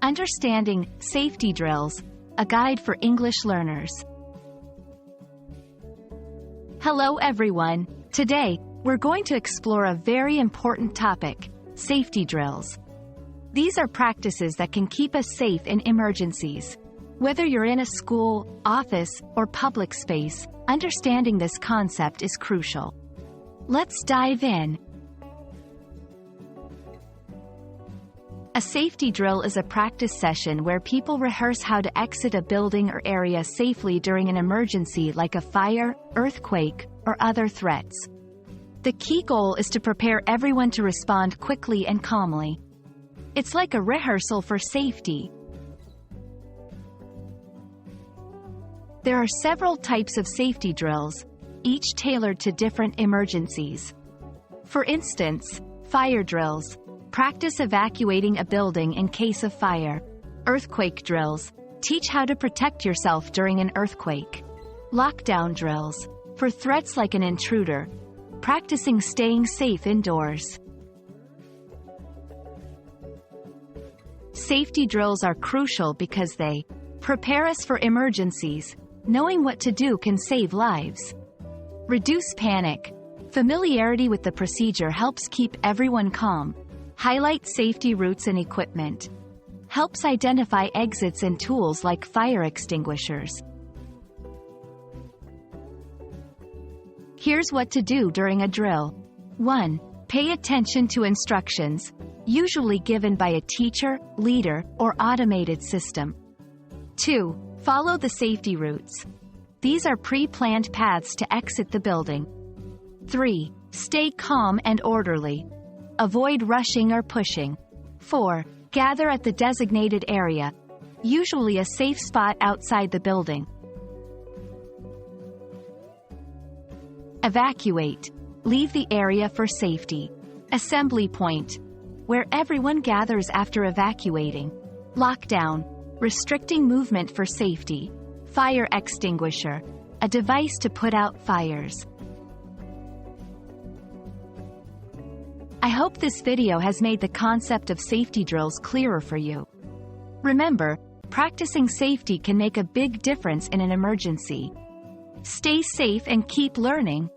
Understanding Safety Drills, a guide for English learners. Hello everyone. Today, we're going to explore a very important topic, safety drills. These are practices that can keep us safe in emergencies. Whether you're in a school, office, or public space, understanding this concept is crucial. Let's dive in. A safety drill is a practice session where people rehearse how to exit a building or area safely during an emergency like a fire, earthquake, or other threats. The key goal is to prepare everyone to respond quickly and calmly. It's like a rehearsal for safety. There are several types of safety drills, each tailored to different emergencies. For instance, fire drills. Practice evacuating a building in case of fire. Earthquake drills. Teach how to protect yourself during an earthquake. Lockdown drills. For threats like an intruder. Practicing staying safe indoors. Safety drills are crucial because they prepare us for emergencies. Knowing what to do can save lives. Reduce panic. Familiarity with the procedure helps keep everyone calm. Highlight safety routes and equipment. Helps identify exits and tools like fire extinguishers. Here's what to do during a drill. 1. Pay attention to instructions, usually given by a teacher, leader, or automated system. 2. Follow the safety routes. These are pre-planned paths to exit the building. 3. Stay calm and orderly. Avoid rushing or pushing. 4. Gather at the designated area, usually a safe spot outside the building. Evacuate. Leave the area for safety. Assembly point, where everyone gathers after evacuating. Lockdown. Restricting movement for safety. Fire extinguisher, a device to put out fires. I hope this video has made the concept of safety drills clearer for you. Remember, practicing safety can make a big difference in an emergency. Stay safe and keep learning.